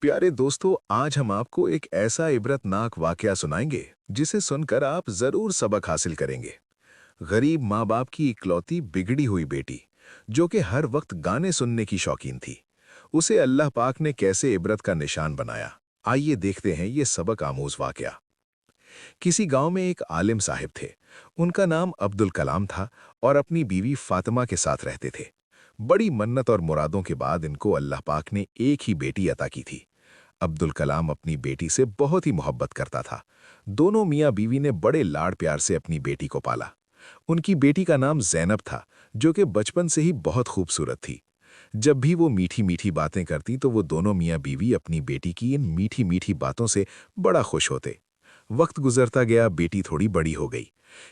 प्यारे दोस्तों, आज हम आपको एक ऐसा इबरतनाक वाकया सुनाएंगे जिसे सुनकर आप जरूर सबक हासिल करेंगे। गरीब माँ बाप की इकलौती बिगड़ी हुई बेटी, जो कि हर वक्त गाने सुनने की शौकीन थी, उसे अल्लाह पाक ने कैसे इबरत का निशान बनाया। आइए देखते हैं ये सबक आमूज वाकया। किसी गांव में एक आलिम साहिब थे। उनका नाम अब्दुल कलाम था और अपनी बीवी फातिमा के साथ रहते थे। बड़ी मन्नत और मुरादों के बाद इनको अल्लाह पाक ने एक ही बेटी अता की थी। अब्दुल कलाम अपनी बेटी से बहुत ही मोहब्बत करता था। दोनों मियाँ बीवी ने बड़े लाड़ प्यार से अपनी बेटी को पाला। उनकी बेटी का नाम ज़ैनब था, जो कि बचपन से ही बहुत खूबसूरत थी। जब भी वो मीठी मीठी बातें करती तो वो दोनों मियाँ बीवी अपनी बेटी की इन मीठी मीठी बातों से बड़ा खुश होते। वक्त गुजरता गया, बेटी थोड़ी बड़ी हो गई।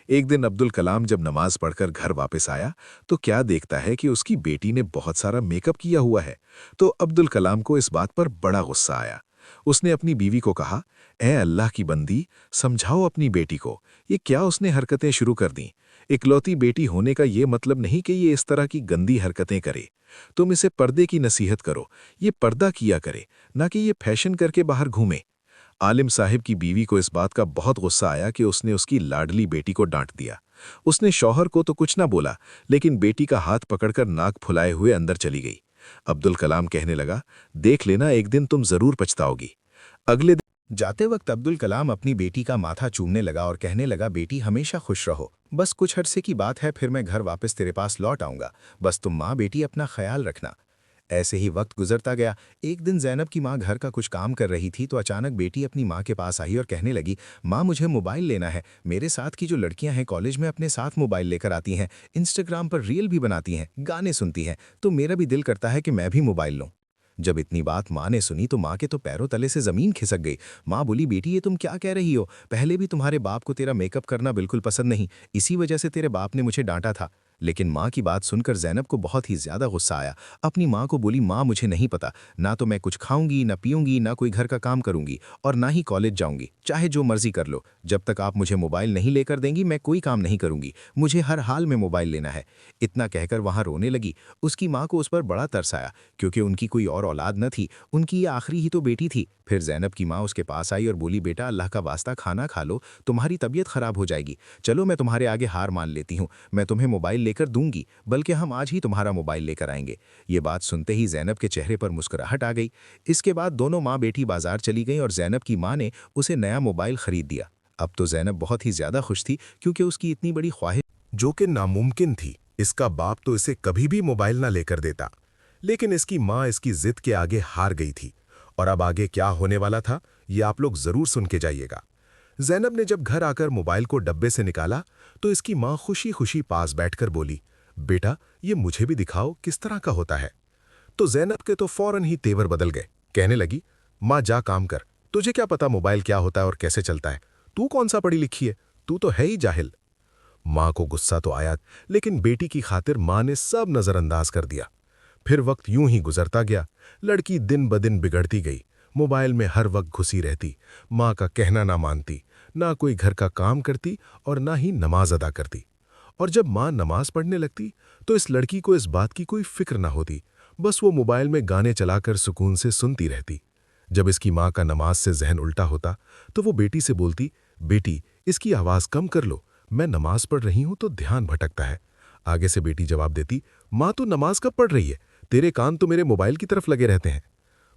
एक दिन अब्दुल कलाम जब नमाज पढ़कर घर वापस आया तो क्या देखता है कि उसकी बेटी ने बहुत सारा मेकअप किया हुआ है। तो अब्दुल कलाम को इस बात पर बड़ा गुस्सा आया। उसने अपनी बीवी को कहा, ए अल्लाह की बंदी, समझाओ अपनी बेटी को, ये क्या उसने हरकतें शुरू कर दी। इकलौती बेटी होने का ये मतलब नहीं कि ये इस तरह की गंदी हरकतें करे। तुम इसे पर्दे की नसीहत करो, ये पर्दा किया करे, ना कि ये फैशन करके बाहर घूमे। आलिम साहिब की बीवी को इस बात का बहुत गुस्सा आया कि उसने उसकी लाडली बेटी को डांट दिया। उसने शौहर को तो कुछ ना बोला, लेकिन बेटी का हाथ पकड़कर नाक फुलाए हुए अंदर चली गई। अब्दुल कलाम कहने लगा, देख लेना, एक दिन तुम जरूर पछताओगी। अगले दिन जाते वक्त अब्दुल कलाम अपनी बेटी का माथा चूमने लगा और कहने लगा, बेटी हमेशा खुश रहो, बस कुछ अरसे की बात है, फिर मैं घर वापस तेरे पास लौट आऊंगा। बस तुम माँ बेटी अपना ख्याल रखना। ऐसे ही वक्त गुजरता गया। एक दिन ज़ैनब की माँ घर का कुछ काम कर रही थी तो अचानक बेटी अपनी माँ के पास आई और कहने लगी, माँ मुझे मोबाइल लेना है। मेरे साथ की जो लड़कियां हैं कॉलेज में अपने साथ मोबाइल लेकर आती हैं, इंस्टाग्राम पर रील भी बनाती हैं, गाने सुनती हैं, तो मेरा भी दिल करता है कि मैं भी मोबाइल लूँ। जब इतनी बात माँ ने सुनी तो माँ के तो पैरों तले से ज़मीन खिसक गई। माँ बोली, बेटी ये तुम क्या कह रही हो? पहले भी तुम्हारे बाप को तेरा मेकअप करना बिल्कुल पसंद नहीं, इसी वजह से तेरे बाप ने मुझे डांटा था। लेकिन माँ की बात सुनकर ज़ैनब को बहुत ही ज़्यादा गुस्सा आया। अपनी माँ को बोली, माँ मुझे नहीं पता, ना तो मैं कुछ खाऊंगी, ना पीऊंगी, ना कोई घर का काम करूंगी और ना ही कॉलेज जाऊंगी। चाहे जो मर्जी कर लो, जब तक आप मुझे मोबाइल नहीं लेकर देंगी मैं कोई काम नहीं करूंगी। मुझे हर हाल में मोबाइल लेना है। इतना कहकर वहाँ रोने लगी। उसकी माँ को उस पर बड़ा तरस आया, क्योंकि उनकी कोई और औलाद न थी, उनकी ये आखिरी ही तो बेटी थी। फिर ज़ैनब की माँ उसके पास आई और बोली, बेटा अल्लाह का वास्ता खाना खा लो, तुम्हारी तबीयत खराब हो जाएगी। चलो मैं तुम्हारे आगे हार मान लेती हूँ, मैं तुम्हें मोबाइल लेकर दूंगी, बल्कि हम आज ही तुम्हारा मोबाइल लेकर आएंगे। ये बात सुनते ही ज़ैनब के चेहरे पर मुस्कुराहट आ गई। इसके बाद दोनों माँ बेटी बाजार चली गईं और ज़ैनब की माँ ने उसे नया मोबाइल खरीद दिया। अब तो ज़ैनब बहुत ही ज़्यादा खुश थी, क्योंकि उसकी इतनी बड़ी ख्वाहिश जो कि नामुमकिन थी। इसका बाप तो इसे कभी भी मोबाइल ना लेकर देता, लेकिन इसकी माँ इसकी जिद के आगे हार गई थी। और अब आगे क्या होने वाला था, ये आप लोग जरूर सुन के जाइएगा। ज़ैनब ने जब घर आकर मोबाइल को डब्बे से निकाला तो इसकी माँ खुशी खुशी पास बैठकर बोली, बेटा ये मुझे भी दिखाओ किस तरह का होता है। तो ज़ैनब के तो फौरन ही तेवर बदल गए। कहने लगी, माँ जा काम कर, तुझे क्या पता मोबाइल क्या होता है और कैसे चलता है? तू कौन सा पढ़ी लिखी है, तू तो है ही जाहिल। माँ को गुस्सा तो आया, लेकिन बेटी की खातिर माँ ने सब नजरअंदाज कर दिया। फिर वक्त यूं ही गुजरता गया। लड़की दिन ब दिन बिगड़ती गई, मोबाइल में हर वक्त घुसी रहती, माँ का कहना ना मानती, ना कोई घर का काम करती और ना ही नमाज अदा करती। और जब माँ नमाज पढ़ने लगती तो इस लड़की को इस बात की कोई फिक्र ना होती, बस वो मोबाइल में गाने चलाकर सुकून से सुनती रहती। जब इसकी माँ का नमाज से जहन उल्टा होता तो वो बेटी से बोलती, बेटी इसकी आवाज़ कम कर लो, मैं नमाज पढ़ रही हूँ तो ध्यान भटकता है। आगे से बेटी जवाब देती, माँ तू नमाज कब पढ़ रही है, तेरे कान तो मेरे मोबाइल की तरफ लगे रहते हैं।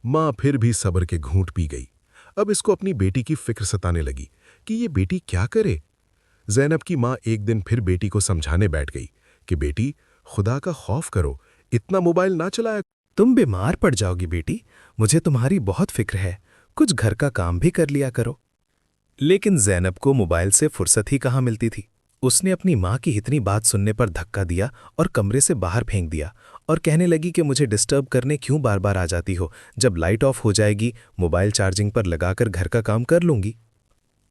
माँ फिर भी सब्र के घूंट पी गई। अब इसको अपनी बेटी की फिक्र सताने लगी कि ये बेटी क्या करे। ज़ैनब की माँ एक दिन फिर बेटी को समझाने बैठ गई कि बेटी खुदा का खौफ करो, इतना मोबाइल ना चलाया। तुम बीमार पड़ जाओगी बेटी, मुझे तुम्हारी बहुत फिक्र है, कुछ घर का काम भी कर लिया करो। लेकिन ज़ैनब को मोबाइल से फुर्सत ही कहाँ मिलती थी। उसने अपनी माँ की इतनी बात सुनने पर धक्का दिया और कमरे से बाहर फेंक दिया और कहने लगी कि मुझे डिस्टर्ब करने क्यों बार बार आ जाती हो, जब लाइट ऑफ हो जाएगी मोबाइल चार्जिंग पर लगाकर घर का काम कर लूंगी।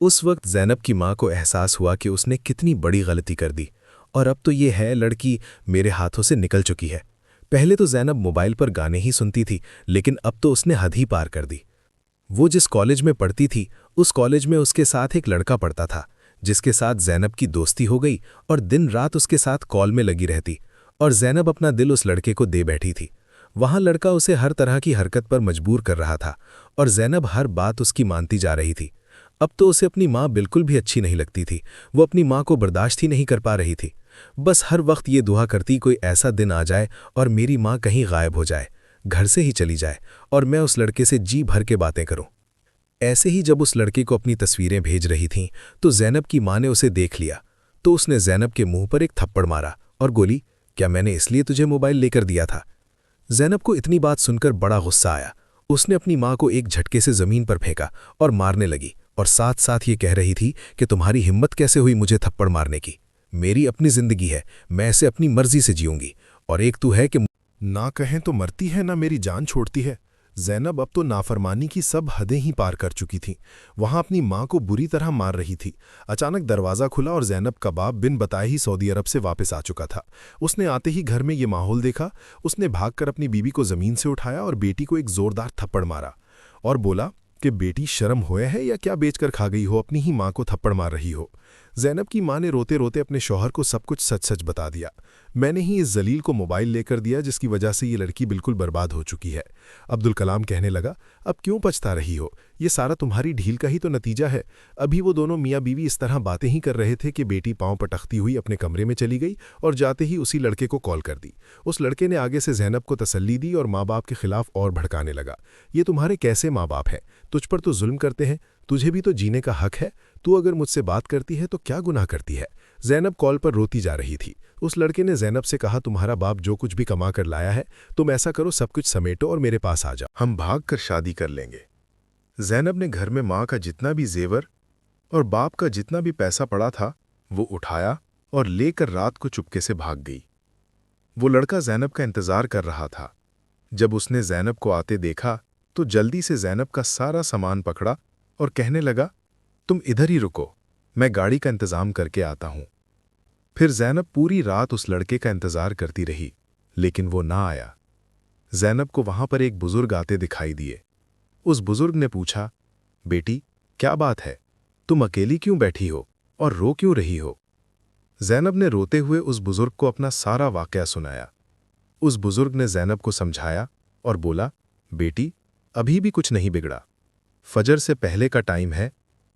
उस वक्त ज़ैनब की माँ को एहसास हुआ कि उसने कितनी बड़ी गलती कर दी और अब तो ये है लड़की मेरे हाथों से निकल चुकी है। पहले तो ज़ैनब मोबाइल पर गाने ही सुनती थी, लेकिन अब तो उसने हद ही पार कर दी। वो जिस कॉलेज में पढ़ती थी उस कॉलेज में उसके साथ एक लड़का पढ़ता था, जिसके साथ ज़ैनब की दोस्ती हो गई और दिन रात उसके साथ कॉल में लगी रहती। और ज़ैनब अपना दिल उस लड़के को दे बैठी थी। वहाँ लड़का उसे हर तरह की हरकत पर मजबूर कर रहा था और ज़ैनब हर बात उसकी मानती जा रही थी। अब तो उसे अपनी माँ बिल्कुल भी अच्छी नहीं लगती थी। वो अपनी माँ को बर्दाश्त ही नहीं कर पा रही थी। बस हर वक्त ये दुआ करती कोई ऐसा दिन आ जाए और मेरी माँ कहीं गायब हो जाए, घर से ही चली जाए और मैं उस लड़के से जी भर के बातें करूं। ऐसे ही जब उस लड़के को अपनी तस्वीरें भेज रही थीं तो ज़ैनब की माँ ने उसे देख लिया तो उसने ज़ैनब के मुंह पर एक थप्पड़ मारा और बोली, क्या मैंने इसलिए तुझे मोबाइल लेकर दिया था? ज़ैनब को इतनी बात सुनकर बड़ा गुस्सा आया। उसने अपनी माँ को एक झटके से ज़मीन पर फेंका और मारने लगी और साथ साथ ये कह रही थी कि तुम्हारी हिम्मत कैसे हुई मुझे थप्पड़ मारने की? मेरी अपनी ज़िंदगी है, मैं इसे अपनी मर्जी से जीऊंगी और एक तू है कि ना कहें तो मरती है ना मेरी जान छोड़ती है। ज़ैनब अब तो नाफरमानी की सब हदें ही पार कर चुकी थी। वहां अपनी माँ को बुरी तरह मार रही थी। अचानक दरवाज़ा खुला और ज़ैनब का बाप बिन बताए ही सऊदी अरब से वापस आ चुका था। उसने आते ही घर में ये माहौल देखा। उसने भागकर अपनी बीवी को ज़मीन से उठाया और बेटी को एक ज़ोरदार थप्पड़ मारा और बोला कि बेटी शर्म होए है या क्या बेचकर खा गई हो, अपनी ही माँ को थप्पड़ मार रही हो। ज़ैनब की माँ ने रोते रोते अपने शौहर को सब कुछ सच सच बता दिया। मैंने ही इस जलील को मोबाइल लेकर दिया जिसकी वजह से ये लड़की बिल्कुल बर्बाद हो चुकी है। अब्दुल कलाम कहने लगा, अब क्यों पछता रही हो? ये सारा तुम्हारी ढील का ही तो नतीजा है। अभी वो दोनों मियाँ बीवी इस तरह बातें ही कर रहे थे कि बेटी पांव पटकती हुई अपने कमरे में चली गई और जाते ही उसी लड़के को कॉल कर दी। उस लड़के ने आगे से ज़ैनब को तसल्ली दी और माँ बाप के खिलाफ और भड़काने लगा। ये तुम्हारे कैसे माँ बाप हैं? तुझ पर तो जुल्म करते हैं, तुझे भी तो जीने का हक है। तू अगर मुझसे बात करती है तो क्या गुनाह करती है? ज़ैनब कॉल पर रोती जा रही थी। उस लड़के ने ज़ैनब से कहा, तुम्हारा बाप जो कुछ भी कमा कर लाया है, तुम ऐसा करो सब कुछ समेटो और मेरे पास आ जाओ, हम भाग कर शादी कर लेंगे। ज़ैनब ने घर में माँ का जितना भी जेवर और बाप का जितना भी पैसा पड़ा था वो उठाया और लेकर रात को चुपके से भाग गई। वो लड़का ज़ैनब का इंतज़ार कर रहा था। जब उसने ज़ैनब को आते देखा तो जल्दी से ज़ैनब का सारा सामान पकड़ा और कहने लगा, तुम इधर ही रुको, मैं गाड़ी का इंतज़ाम करके आता हूँ। फिर ज़ैनब पूरी रात उस लड़के का इंतज़ार करती रही, लेकिन वो ना आया। ज़ैनब को वहाँ पर एक बुज़ुर्ग आते दिखाई दिए। उस बुज़ुर्ग ने पूछा, बेटी क्या बात है, तुम अकेली क्यों बैठी हो और रो क्यों रही हो? ज़ैनब ने रोते हुए उस बुज़ुर्ग को अपना सारा वाक़या सुनाया। उस बुज़ुर्ग ने ज़ैनब को समझाया और बोला, बेटी अभी भी कुछ नहीं बिगड़ा, फजर से पहले का टाइम है।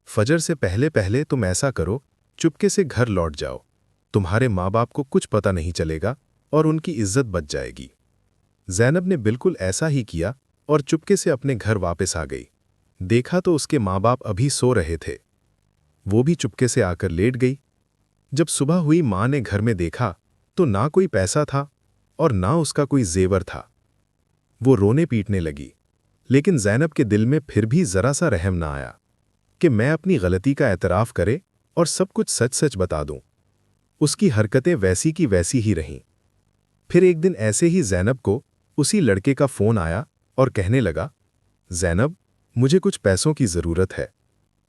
फजर से पहले पहले तुम ऐसा करो, चुपके से घर लौट जाओ, तुम्हारे माँ बाप को कुछ पता नहीं चलेगा और उनकी इज्जत बच जाएगी। ज़ैनब ने बिल्कुल ऐसा ही किया और चुपके से अपने घर वापस आ गई। देखा तो उसके माँ बाप अभी सो रहे थे। वो भी चुपके से आकर लेट गई। जब सुबह हुई माँ ने घर में देखा तो ना कोई पैसा था और ना उसका कोई जेवर था। वो रोने पीटने लगी, लेकिन ज़ैनब के दिल में फिर भी ज़रा सा रहम ना आया कि मैं अपनी गलती का एतराफ़ करे और सब कुछ सच सच बता दूं। उसकी हरकतें वैसी की वैसी ही रहीं। फिर एक दिन ऐसे ही ज़ैनब को उसी लड़के का फ़ोन आया और कहने लगा, ज़ैनब मुझे कुछ पैसों की ज़रूरत है,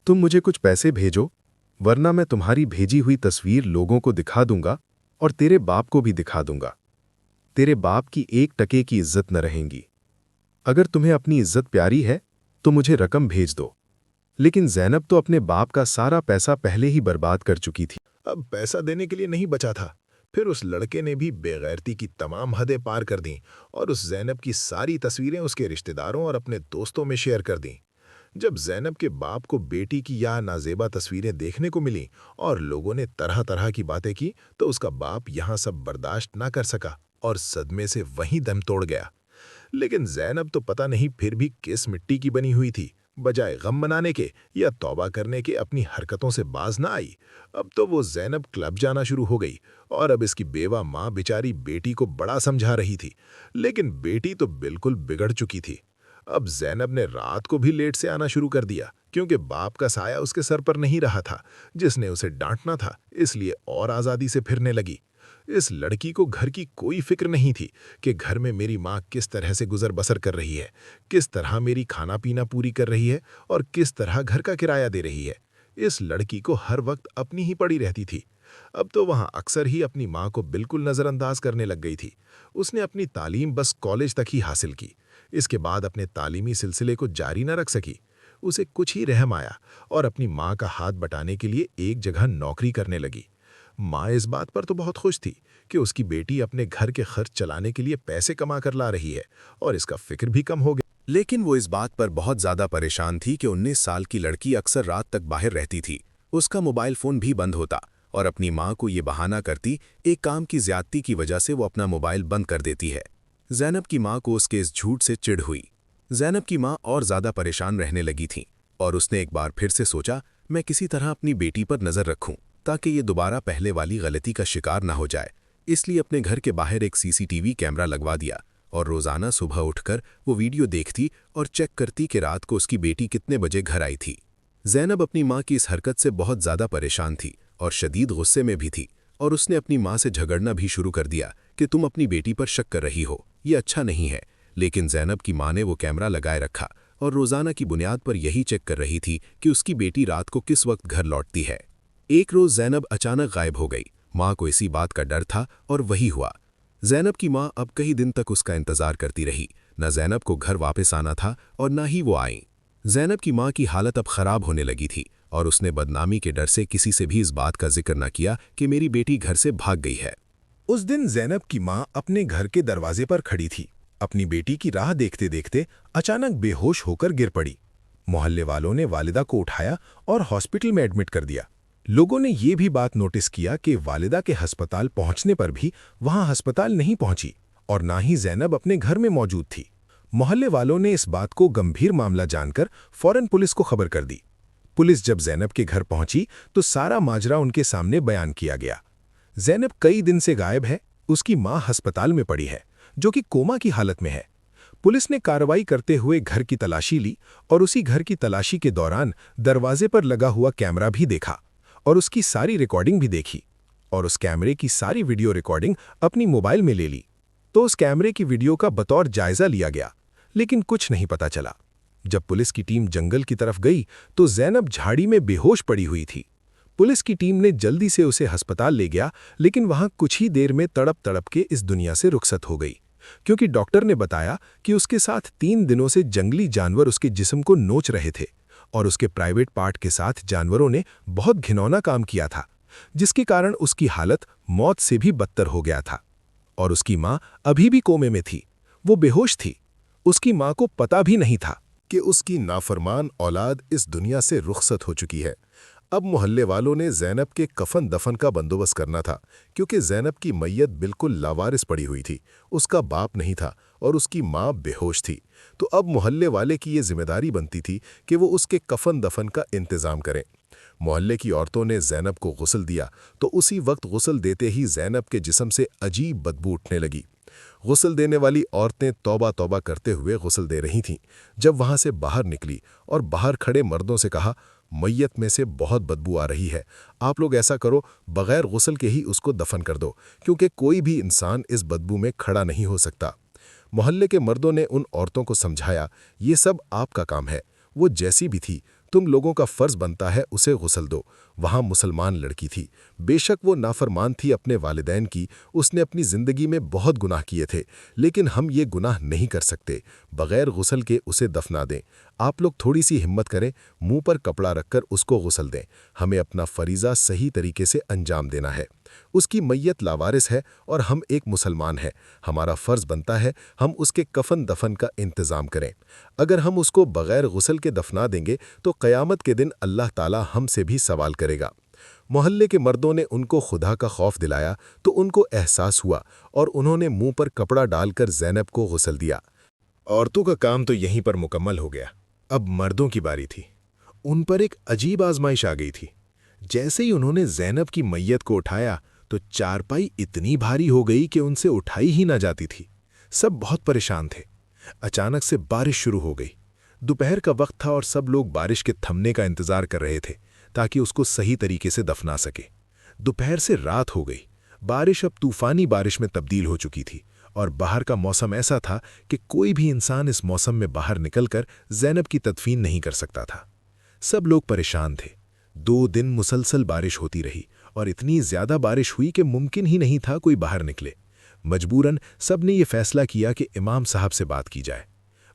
तुम मुझे कुछ पैसे भेजो, वरना मैं तुम्हारी भेजी हुई तस्वीर लोगों को दिखा दूंगा और तेरे बाप को भी दिखा दूंगा। तेरे बाप की 1 टके की इज्जत न रहेगी। अगर तुम्हें अपनी इज्जत प्यारी है तो मुझे रकम भेज दो। लेकिन ज़ैनब तो अपने बाप का सारा पैसा पहले ही बर्बाद कर चुकी थी। अब पैसा देने के लिए नहीं बचा था। फिर उस लड़के ने भी बेगैरती की तमाम हदें पार कर दीं और उस ज़ैनब की सारी तस्वीरें उसके रिश्तेदारों और अपने दोस्तों में शेयर कर दीं। जब ज़ैनब के बाप को बेटी की यह नाज़ेबा तस्वीरें देखने को मिलीं और लोगों ने तरह तरह की बातें की तो उसका बाप यहाँ सब बर्दाश्त ना कर सका और सदमे से वहीं दम तोड़ गया। लेकिन ज़ैनब तो पता नहीं फिर भी किस मिट्टी की बनी हुई थी। बजाय गम मनाने के या तौबा करने के अपनी हरकतों से बाज ना आई। अब तो वो ज़ैनब क्लब जाना शुरू हो गई और अब इसकी बेवा माँ बेचारी बेटी को बड़ा समझा रही थी, लेकिन बेटी तो बिल्कुल बिगड़ चुकी थी। अब ज़ैनब ने रात को भी लेट से आना शुरू कर दिया क्योंकि बाप का साया उसके सर पर नहीं रहा था, जिसने उसे डांटना था, इसलिए और आज़ादी से फिरने लगी। इस लड़की को घर की कोई फिक्र नहीं थी कि घर में मेरी माँ किस तरह से गुजर बसर कर रही है, किस तरह मेरी खाना पीना पूरी कर रही है और किस तरह घर का किराया दे रही है। इस लड़की को हर वक्त अपनी ही पड़ी रहती थी। अब तो वहाँ अक्सर ही अपनी माँ को बिल्कुल नज़रअंदाज करने लग गई थी। उसने अपनी तालीम बस कॉलेज तक ही हासिल की। इसके बाद अपने तालीमी सिलसिले को जारी न रख सकी। उसे कुछ ही रहम आया और अपनी माँ का हाथ बटाने के लिए एक जगह नौकरी करने लगी। माँ इस बात पर तो बहुत खुश थी کہ اس کی بیٹی اپنے گھر کے خرچ چلانے کے لیے پیسے کما کر لا رہی ہے اور اس کا فکر بھی کم ہو گیا۔ لیکن وہ اس بات پر بہت زیادہ پریشان تھی کہ 19 سال کی لڑکی اکثر رات تک باہر رہتی تھی، اس کا موبائل فون بھی بند ہوتا اور اپنی ماں کو یہ بہانہ کرتی ایک کام کی زیادتی کی وجہ سے وہ اپنا موبائل بند کر دیتی ہے۔ زینب کی ماں کو اس کے اس جھوٹ سے چڑ ہوئی۔ زینب کی ماں اور زیادہ پریشان رہنے لگی تھیں اور اس نے ایک بار پھر سے سوچا میں کسی طرح اپنی بیٹی پر نظر رکھوں تاکہ یہ دوبارہ پہلے والی غلطی کا شکار نہ ہو جائے۔ اس لیے اپنے گھر کے باہر ایک CCTV کیمرہ لگوا دیا اور روزانہ صبح اٹھ کر وہ ویڈیو دیکھتی اور چیک کرتی کہ رات کو اس کی بیٹی کتنے بجے گھر آئی تھی۔ زینب اپنی ماں کی اس حرکت سے بہت زیادہ پریشان تھی اور شدید غصے میں بھی تھی اور اس نے اپنی ماں سے جھگڑنا بھی شروع کر دیا کہ تم اپنی بیٹی پر شک کر رہی ہو، یہ اچھا نہیں ہے۔ لیکن زینب کی ماں نے وہ کیمرہ لگائے رکھا اور روزانہ کی بنیاد پر یہی چیک کر رہی تھی کہ اس کی بیٹی رات کو کس وقت گھر لوٹتی ہے۔ ایک روز زینب اچانک غائب ہو گئی۔ ماں کو اسی بات کا ڈر تھا اور وہی ہوا۔ زینب کی ماں اب کئی دن تک اس کا انتظار کرتی رہی، نہ زینب کو گھر واپس آنا تھا اور نہ ہی وہ آئیں۔ زینب کی ماں کی حالت اب خراب ہونے لگی تھی اور اس نے بدنامی کے ڈر سے کسی سے بھی اس بات کا ذکر نہ کیا کہ میری بیٹی گھر سے بھاگ گئی ہے۔ اس دن زینب کی ماں اپنے گھر کے دروازے پر کھڑی تھی، اپنی بیٹی کی راہ دیکھتے دیکھتے اچانک بے ہوش ہو کر گر پڑی۔ محلے والوں نے والدہ کو اٹھایا اور ہاسپٹل میں ایڈمٹ کر دیا۔ لوگوں نے یہ بھی بات نوٹس کیا کہ والدہ کے ہسپتال پہنچنے پر بھی وہاں ہسپتال نہیں پہنچی اور نہ ہی زینب اپنے گھر میں موجود تھی۔ محلے والوں نے اس بات کو گمبھیر معاملہ جان کر فوراً پولیس کو خبر کر دی۔ پولیس جب زینب کے گھر پہنچی تو سارا ماجرا ان کے سامنے بیان کیا گیا۔ زینب کئی دن سے غائب ہے، اس کی ماں ہسپتال میں پڑی ہے جو کہ کوما کی حالت میں ہے۔ پولیس نے کارروائی کرتے ہوئے گھر کی تلاشی لی اور اسی گھر کی تلاشی کے دوران دروازے پر لگا ہوا کیمرہ بھی دیکھا اور اس کی ساری ریکارڈنگ بھی دیکھی اور اس کیمرے کی ساری ویڈیو ریکارڈنگ اپنی موبائل میں لے لی تو اس کیمرے کی ویڈیو کا بطور جائزہ لیا گیا، لیکن کچھ نہیں پتا چلا۔ جب پولیس کی ٹیم جنگل کی طرف گئی تو زینب جھاڑی میں بے ہوش پڑی ہوئی تھی۔ پولیس کی ٹیم نے جلدی سے اسے ہسپتال لے گیا، لیکن وہاں کچھ ہی دیر میں تڑپ تڑپ کے اس دنیا سے رخصت ہو گئی، کیونکہ ڈاکٹر نے بتایا کہ اس کے ساتھ 3 دنوں سے جنگلی جانور اس کے جسم کو نوچ رہے تھے اور اس کے پرائیویٹ پارٹ کے ساتھ جانوروں نے بہت گھنونا کام کیا تھا، جس کے کارن اس کی حالت موت سے بھی بدتر ہو گیا تھا۔ اور اس کی ماں ابھی بھی کومے میں تھی، وہ بے ہوش تھی۔ اس کی ماں کو پتہ بھی نہیں تھا کہ اس کی نافرمان اولاد اس دنیا سے رخصت ہو چکی ہے۔ اب محلے والوں نے زینب کے کفن دفن کا بندوبست کرنا تھا، کیونکہ زینب کی میت بالکل لاوارث پڑی ہوئی تھی، اس کا باپ نہیں تھا اور اس کی ماں بے ہوش تھی۔ تو اب محلے والے کی یہ ذمہ داری بنتی تھی کہ وہ اس کے کفن دفن کا انتظام کریں۔ محلے کی عورتوں نے زینب کو غسل دیا تو اسی وقت غسل دیتے ہی زینب کے جسم سے عجیب بدبو اٹھنے لگی۔ غسل دینے والی عورتیں توبہ توبہ کرتے ہوئے غسل دے رہی تھیں جب وہاں سے باہر نکلی اور باہر کھڑے مردوں سے کہا، میت میں سے بہت بدبو آ رہی ہے، آپ لوگ ایسا کرو بغیر غسل کے ہی اس کو دفن کر دو، کیونکہ کوئی بھی انسان اس بدبو میں کھڑا نہیں ہو سکتا۔ محلے کے مردوں نے ان عورتوں کو سمجھایا، یہ سب آپ کا کام ہے، وہ جیسی بھی تھی تم لوگوں کا فرض بنتا ہے اسے غسل دو۔ وہاں مسلمان لڑکی تھی، بے شک وہ نافرمان تھی اپنے والدین کی، اس نے اپنی زندگی میں بہت گناہ کیے تھے، لیکن ہم یہ گناہ نہیں کر سکتے، بغیر غسل کے اسے دفنا دیں۔ آپ لوگ تھوڑی سی ہمت کریں، منہ پر کپڑا رکھ کر اس کو غسل دیں، ہمیں اپنا فریضہ صحیح طریقے سے انجام دینا ہے۔ اس کی میت لاوارث ہے اور ہم ایک مسلمان ہیں، ہمارا فرض بنتا ہے ہم اس کے کفن دفن کا انتظام کریں۔ اگر ہم اس کو بغیر غسل کے دفنا دیں گے تو قیامت کے دن اللہ تعالی ہم سے بھی سوال کرے گا۔ محلے کے مردوں نے ان کو خدا کا خوف دلایا تو ان کو احساس ہوا اور انہوں نے منہ پر کپڑا ڈال کر زینب کو غسل دیا۔ عورتوں کا کام تو یہیں پر مکمل ہو گیا، اب مردوں کی باری تھی۔ ان پر ایک عجیب آزمائش آ گئی تھی۔ جیسے ہی انہوں نے زینب کی میت کو اٹھایا تو چارپائی اتنی بھاری ہو گئی کہ ان سے اٹھائی ہی نہ جاتی تھی۔ سب بہت پریشان تھے۔ اچانک سے بارش شروع ہو گئی۔ دوپہر کا وقت تھا اور سب لوگ بارش کے تھمنے کا انتظار کر رہے تھے تاکہ اس کو صحیح طریقے سے دفنا سکے۔ دوپہر سے رات ہو گئی، بارش اب طوفانی بارش میں تبدیل ہو چکی تھی اور باہر کا موسم ایسا تھا کہ کوئی بھی انسان اس موسم میں باہر نکل کر زینب کی تدفین نہیں کر سکتا تھا۔ سب لوگ پریشان تھے۔ 2 دن مسلسل بارش ہوتی رہی اور اتنی زیادہ بارش ہوئی کہ ممکن ہی نہیں تھا کوئی باہر نکلے۔ مجبوراً سب نے یہ فیصلہ کیا کہ امام صاحب سے بات کی جائے۔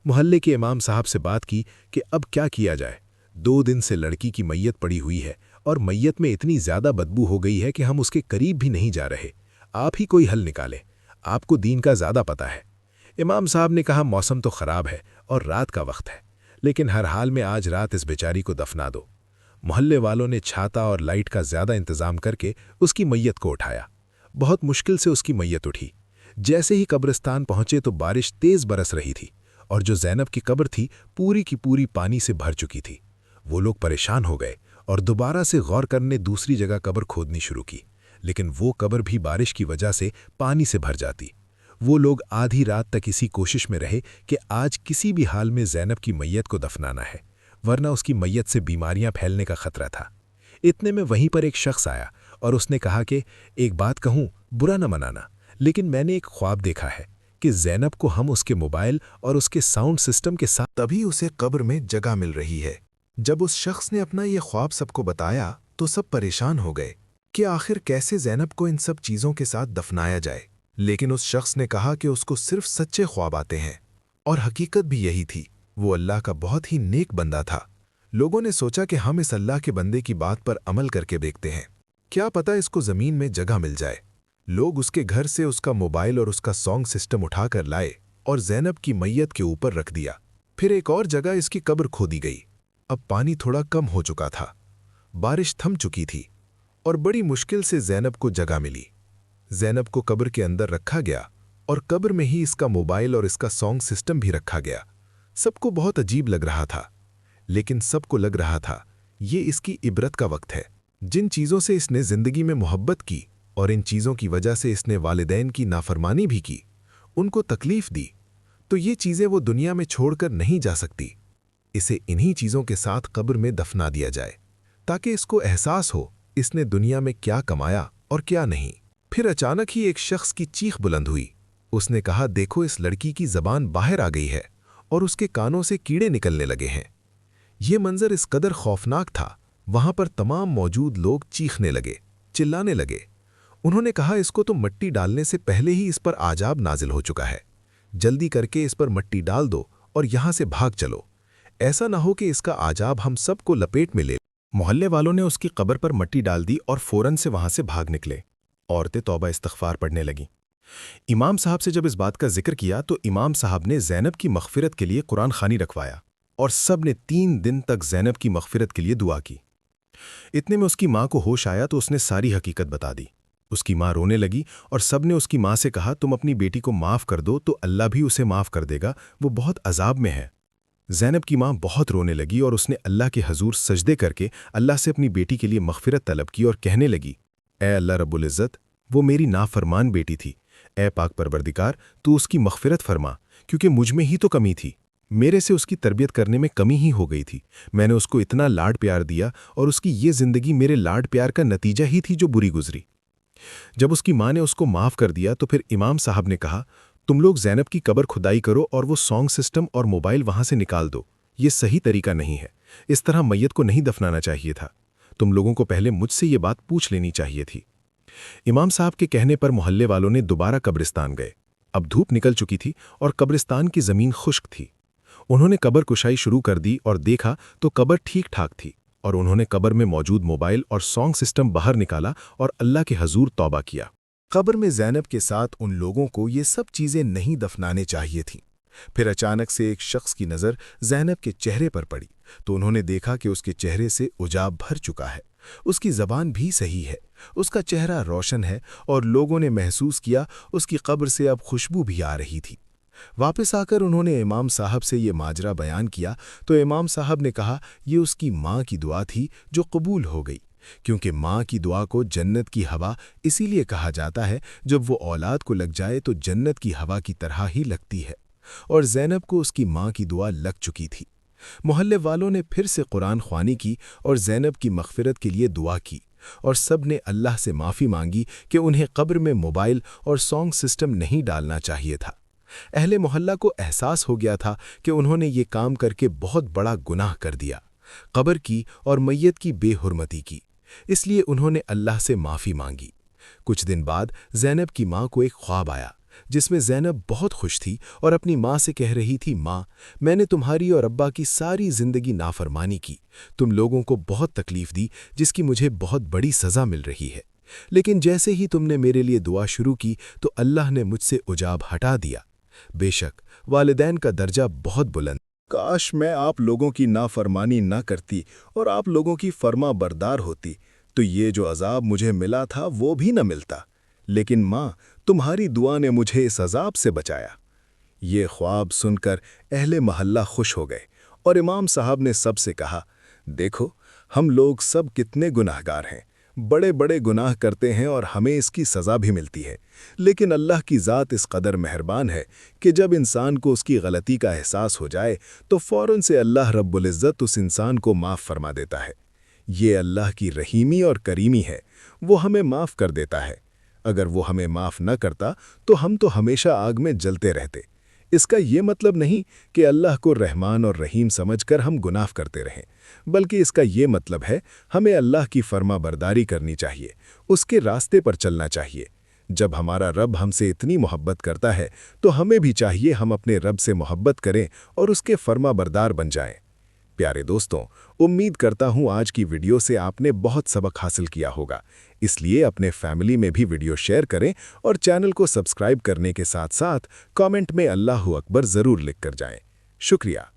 محلے کے امام صاحب سے بات کی کہ اب کیا کیا جائے۔ 2 دن سے لڑکی کی میت پڑی ہوئی ہے اور میت میں اتنی زیادہ بدبو ہو گئی ہے کہ ہم اس کے قریب بھی نہیں جا رہے۔ آپ ہی کوئی حل نکالیں، آپ کو دین کا زیادہ پتہ ہے۔ امام صاحب نے کہا موسم تو خراب ہے اور رات کا وقت ہے، لیکن ہر حال میں آج رات اس بیچاری کو دفنا دو۔ محلے والوں نے چھاتا اور لائٹ کا زیادہ انتظام کر کے اس کی میت کو اٹھایا۔ بہت مشکل سے اس کی میت اٹھی۔ جیسے ہی قبرستان پہنچے تو بارش تیز برس رہی تھی اور جو زینب کی قبر تھی پوری کی پوری پانی سے بھر چکی تھی۔ وہ لوگ پریشان ہو گئے اور دوبارہ سے غور کرنے دوسری جگہ قبر کھودنی شروع کی، لیکن وہ قبر بھی بارش کی وجہ سے پانی سے بھر جاتی۔ وہ لوگ آدھی رات تک اسی کوشش میں رہے کہ آج کسی بھی حال میں زینب کی میت کو دفنانا ہے، ورنہ اس کی میت سے بیماریاں پھیلنے کا خطرہ تھا۔ اتنے میں وہیں پر ایک شخص آیا اور اس نے کہا کہ ایک بات کہوں، برا نہ منانا، لیکن میں نے ایک خواب دیکھا ہے کہ زینب کو ہم اس کے موبائل اور اس کے ساؤنڈ سسٹم کے ساتھ تبھی اسے قبر میں جگہ مل رہی ہے۔ جب اس شخص نے اپنا یہ خواب سب کو بتایا تو سب پریشان ہو گئے کہ آخر کیسے زینب کو ان سب چیزوں کے ساتھ دفنایا جائے، لیکن اس شخص نے کہا کہ اس کو صرف سچے خواب آتے ہیں، اور حقیقت بھی یہی تھی۔ وہ اللہ کا بہت ہی نیک بندہ تھا۔ لوگوں نے سوچا کہ ہم اس اللہ کے بندے کی بات پر عمل کر کے دیکھتے ہیں، کیا پتہ اس کو زمین میں جگہ مل جائے۔ لوگ اس کے گھر سے اس کا موبائل اور اس کا سانگ سسٹم اٹھا کر لائے اور زینب کی میت کے اوپر رکھ دیا۔ پھر ایک اور جگہ اس کی قبر کھودی گئی۔ اب پانی تھوڑا کم ہو چکا تھا، بارش تھم چکی تھی اور بڑی مشکل سے زینب کو جگہ ملی۔ زینب کو قبر کے اندر رکھا گیا اور قبر میں ہی اس کا موبائل اور اس کا سانگ سسٹم بھی رکھا گیا۔ سب کو بہت عجیب لگ رہا تھا، لیکن سب کو لگ رہا تھا یہ اس کی عبرت کا وقت ہے۔ جن چیزوں سے اس نے زندگی میں محبت کی اور ان چیزوں کی وجہ سے اس نے والدین کی نافرمانی بھی کی، ان کو تکلیف دی، تو یہ چیزیں وہ دنیا میں چھوڑ کر نہیں جا سکتی۔ اسے انہی چیزوں کے ساتھ قبر میں دفنا دیا جائے تاکہ اس کو احساس ہو اس نے دنیا میں کیا کمایا اور کیا نہیں۔ پھر اچانک ہی ایک شخص کی چیخ بلند ہوئی۔ اس نے کہا دیکھو اس لڑکی کی زبان باہر آ گئی ہے اور اس کے کانوں سے کیڑے نکلنے لگے ہیں۔ یہ منظر اس قدر خوفناک تھا، وہاں پر تمام موجود لوگ چیخنے لگے، چلانے لگے۔ انہوں نے کہا اس کو تو مٹی ڈالنے سے پہلے ہی اس پر عذاب نازل ہو چکا ہے، جلدی کر کے اس پر مٹی ڈال دو اور یہاں سے بھاگ چلو، ایسا نہ ہو کہ اس کا عذاب ہم سب کو لپیٹ میں لے۔ محلے والوں نے اس کی قبر پر مٹی ڈال دی اور فوراً سے وہاں سے بھاگ نکلے۔ عورتیں توبہ استغفار پڑھنے لگیں۔ امام صاحب سے جب اس بات کا ذکر کیا تو امام صاحب نے زینب کی مغفرت کے لیے قرآن خوانی رکھوایا اور سب نے 3 دن تک زینب کی مغفرت کے لیے دعا کی۔ اتنے میں اس کی ماں کو ہوش آیا تو اس نے ساری حقیقت بتا دی۔ اس کی ماں رونے لگی اور سب نے اس کی ماں سے کہا تم اپنی بیٹی کو معاف کر دو تو اللہ بھی اسے معاف کر دے گا، وہ بہت عذاب میں ہے۔ زینب کی ماں بہت رونے لگی اور اس نے اللہ کے حضور سجدے کر کے اللہ سے اپنی بیٹی کے لیے مغفرت طلب کی اور کہنے لگی، اے اللہ رب العزت، وہ میری نافرمان بیٹی تھی، اے پاک پروردگار تو اس کی مغفرت فرما، کیونکہ مجھ میں ہی تو کمی تھی، میرے سے اس کی تربیت کرنے میں کمی ہی ہو گئی تھی، میں نے اس کو اتنا لاڈ پیار دیا اور اس کی یہ زندگی میرے لاڈ پیار کا نتیجہ ہی تھی جو بری گزری۔ جب اس کی ماں نے اس کو معاف کر دیا تو پھر امام صاحب نے کہا تم لوگ زینب کی قبر کھدائی کرو اور وہ سانگ سسٹم اور موبائل وہاں سے نکال دو، یہ صحیح طریقہ نہیں ہے، اس طرح میت کو نہیں دفنانا چاہیے تھا، تم لوگوں کو پہلے مجھ سے یہ بات پوچھ لینی چاہیے تھی۔ امام صاحب کے کہنے پر محلے والوں نے دوبارہ قبرستان گئے۔ اب دھوپ نکل چکی تھی اور قبرستان کی زمین خشک تھی۔ انہوں نے قبر کشائی شروع کر دی اور دیکھا تو قبر ٹھیک ٹھاک تھی، اور انہوں نے قبر میں موجود موبائل اور سانگ سسٹم باہر نکالا اور اللہ کے حضور توبہ کیا۔ قبر میں زینب کے ساتھ ان لوگوں کو یہ سب چیزیں نہیں دفنانے چاہیے تھیں۔ پھر اچانک سے ایک شخص کی نظر زینب کے چہرے پر پڑی تو انہوں نے دیکھا کہ اس کے چہرے سے عجاب بھر چکا ہے، اس کی زبان بھی صحیح ہے، اس کا چہرہ روشن ہے، اور لوگوں نے محسوس کیا اس کی قبر سے اب خوشبو بھی آ رہی تھی۔ واپس آ کر انہوں نے امام صاحب سے یہ ماجرا بیان کیا تو امام صاحب نے کہا یہ اس کی ماں کی دعا تھی جو قبول ہو گئی، کیونکہ ماں کی دعا کو جنت کی ہوا اسی لیے کہا جاتا ہے، جب وہ اولاد کو لگ جائے تو جنت کی ہوا کی طرح ہی لگتی ہے، اور زینب کو اس کی ماں کی دعا لگ چکی تھی۔ محلے والوں نے پھر سے قرآن خوانی کی اور زینب کی مغفرت کے لیے دعا کی، اور سب نے اللہ سے معافی مانگی کہ انہیں قبر میں موبائل اور سانگ سسٹم نہیں ڈالنا چاہیے تھا۔ اہل محلہ کو احساس ہو گیا تھا کہ انہوں نے یہ کام کر کے بہت بڑا گناہ کر دیا، قبر کی اور میت کی بے حرمتی کی، اس لیے انہوں نے اللہ سے معافی مانگی۔ کچھ دن بعد زینب کی ماں کو ایک خواب آیا جس میں زینب بہت خوش تھی اور اپنی ماں سے کہہ رہی تھی، ماں میں نے تمہاری اور ابا کی ساری زندگی نافرمانی کی، تم لوگوں کو بہت تکلیف دی جس کی مجھے بہت بڑی سزا مل رہی ہے، लेकिन जैसे ही तुमने मेरे लिए दुआ शुरू की तो अल्लाह ने मुझसे उजाब हटा दिया। बेशक वालिदैन का दर्जा बहुत बुलंद। काश मैं आप लोगों की नाफरमानी ना करती और आप लोगों की फर्मा बरदार होती, तो ये जो अजाब मुझे मिला था वो भी न मिलता। लेकिन माँ, तुम्हारी दुआ ने मुझे इस अजाब से बचाया। ये ख्वाब सुनकर अहले महल्ला खुश हो गए और इमाम साहब ने सबसे कहा, देखो हम लोग सब कितने गुनाहगार हैं, बड़े बड़े गुनाह करते हैं और हमें इसकी सज़ा भी मिलती है। लेकिन अल्लाह की ज़ात इस कदर मेहरबान है कि जब इंसान को उसकी गलती का एहसास हो जाए तो फ़ौरन से अल्लाह रब्बुल इज़्ज़त उस इंसान को माफ़ फरमा देता है। ये अल्लाह की रहीमी और करीमी है, वो हमें माफ़ कर देता है। अगर वो हमें माफ़ न करता तो हम तो हमेशा आग में जलते रहते। इसका ये मतलब नहीं कि अल्लाह को रहमान और रहीम समझकर हम गुनाह करते रहें, बल्कि इसका ये मतलब है हमें अल्लाह की फर्मा बरदारी करनी चाहिए, उसके रास्ते पर चलना चाहिए। जब हमारा रब हमसे इतनी मोहब्बत करता है तो हमें भी चाहिए हम अपने रब से मोहब्बत करें और उसके फर्मा बरदार बन जाएं। प्यारे दोस्तों, उम्मीद करता हूँ आज की वीडियो से आपने बहुत सबक हासिल किया होगा। इसलिए अपने फैमिली में भी वीडियो शेयर करें और चैनल को सब्सक्राइब करने के साथ साथ कमेंट में अल्लाहू अकबर ज़रूर लिख कर जाएं। शुक्रिया।